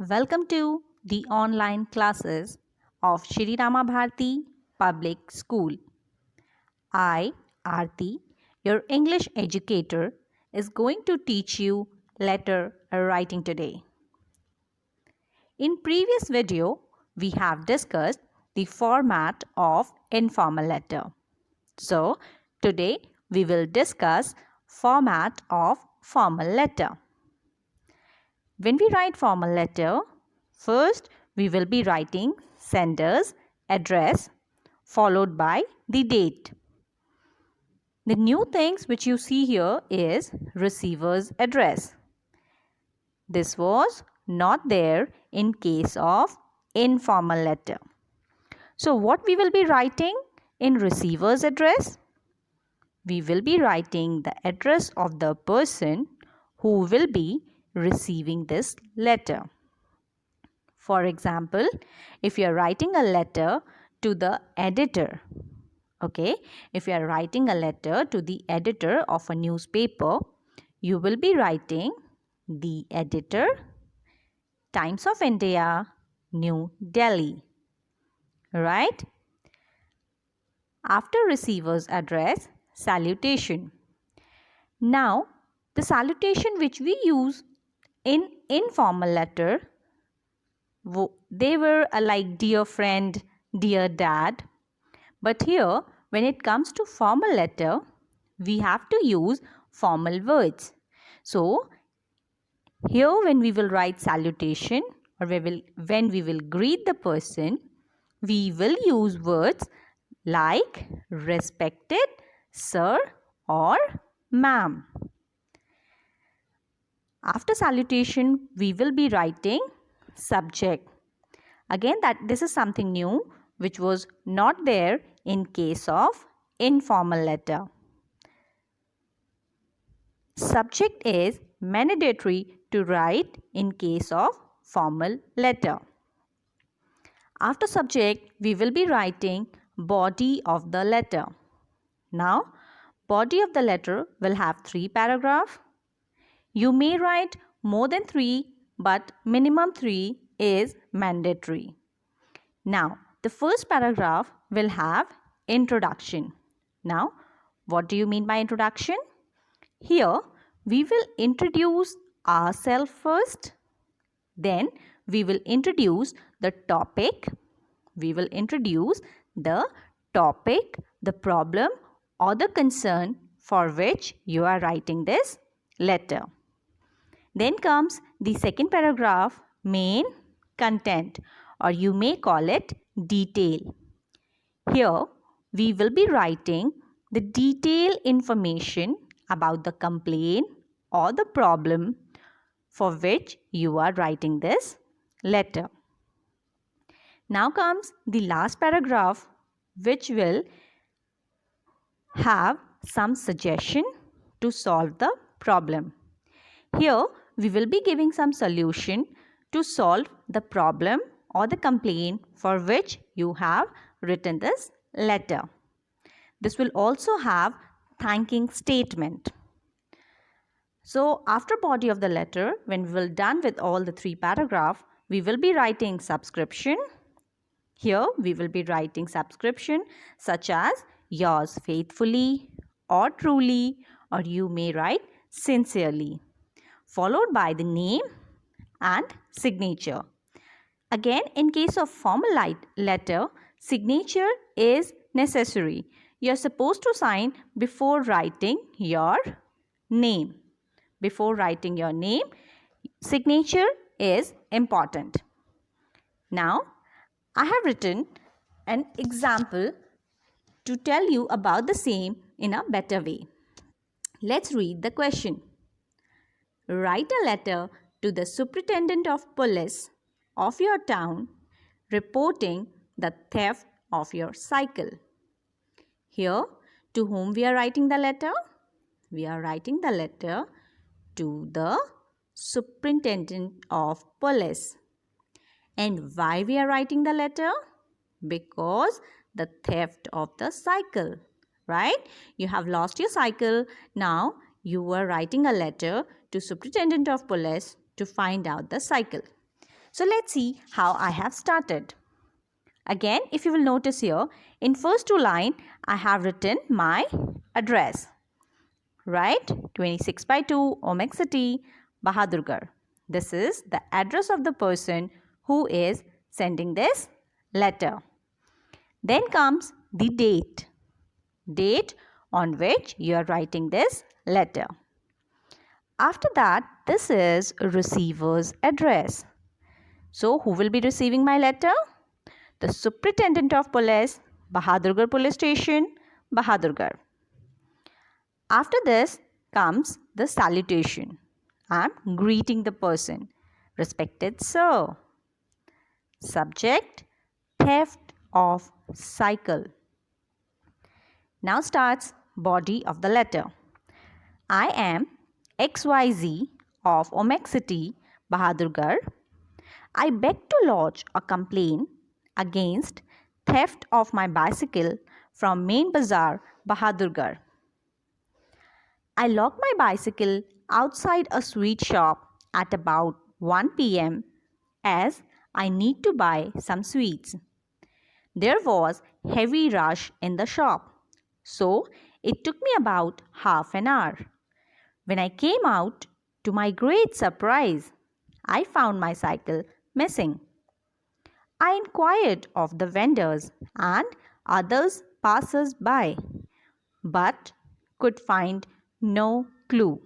Welcome to the online classes of Shri Rama Bharati Public School. I, Aarti, your English educator, is going to teach you letter writing today. In previous video, we have discussed the format of informal letter. So, today we will discuss format of formal letter. When we write formal letter, first we will be writing sender's address followed by the date. The new things which you see here is receiver's address. This was not there in case of informal letter. So what we will be writing in receiver's address? We will be writing the address of the person who will be receiving this letter. For example, if you are writing a letter to the editor, if you are writing a letter to the editor of a newspaper, you will be writing the editor, Times of India, New Delhi. Right? After receiver's address, salutation. Now, the salutation which we use in informal letter, they were like dear friend, dear dad. But here, when it comes to formal letter, we have to use formal words. So, here when we will write salutation or when we will greet the person, we will use words like respected sir or ma'am. After salutation, we will be writing subject. Again, this is something new which was not there in case of informal letter. Subject is mandatory to write in case of formal letter. After subject, we will be writing body of the letter. Now, body of the letter will have 3 paragraphs. You may write more than 3, but minimum 3 is mandatory. Now, the first paragraph will have introduction. Now, what do you mean by introduction? Here, we will introduce ourselves first. Then, we will introduce the topic. We will introduce the topic, the problem or the concern for which you are writing this letter. Then comes the second paragraph, main content, or you may call it detail. Here, we will be writing the detailed information about the complaint or the problem for which you are writing this letter. Now comes the last paragraph, which will have some suggestion to solve the problem. Here, we will be giving some solution to solve the problem or the complaint for which you have written this letter. This will also have thanking statement. So, after body of the letter, when we will done with all the 3 paragraphs, we will be writing subscription. Here, we will be writing subscription such as yours faithfully or truly, or you may write sincerely, followed by the name and signature. Again, in case of formal letter, signature is necessary. You are supposed to sign before writing your name. Before writing your name, signature is important. Now, I have written an example to tell you about the same in a better way. Let's read the question. Write a letter to the superintendent of police of your town reporting the theft of your cycle. Here, to whom we are writing the letter? We are writing the letter to the superintendent of police. And why we are writing the letter? Because the theft of the cycle, right? You have lost your cycle. Now, you are writing a letter to superintendent of police to find out the cycle. So let's see how I have started. Again, if you will notice here, in first two line, I have written my address. Right? 26/2 Omek City, Bahadurgarh. This is the address of the person who is sending this letter. Then comes the date. Date on which you are writing this letter. After that, this is receiver's address. So, who will be receiving my letter? The Superintendent of Police, Bahadurgarh Police Station, Bahadurgarh. After this comes the salutation. I am greeting the person. Respected sir. Subject, theft of cycle. Now starts body of the letter. I am XYZ of Omek City, Bahadurgarh. I beg to lodge a complaint against theft of my bicycle from Main Bazaar, Bahadurgarh. I locked my bicycle outside a sweet shop at about 1 p.m. as I need to buy some sweets. There was heavy rush in the shop, so it took me about half an hour. When I came out, to my great surprise, I found my cycle missing. I inquired of the vendors and others passers-by, but could find no clue.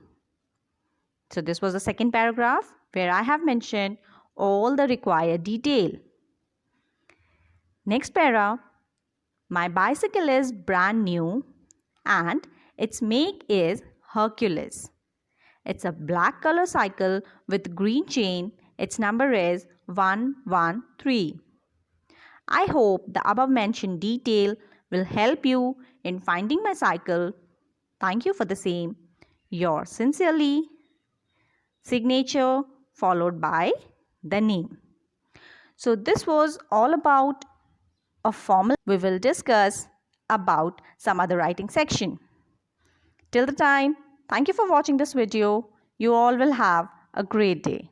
So this was the second paragraph where I have mentioned all the required detail. Next para, my bicycle is brand new and its make is Hercules. It's a black color cycle with green chain. Its number is 113. I hope the above mentioned detail will help you in finding my cycle. Thank you for the same. Yours sincerely. Signature followed by the name. So this was all about a formal. We will discuss about some other writing section. Till the time, thank you for watching this video. You all will have a great day.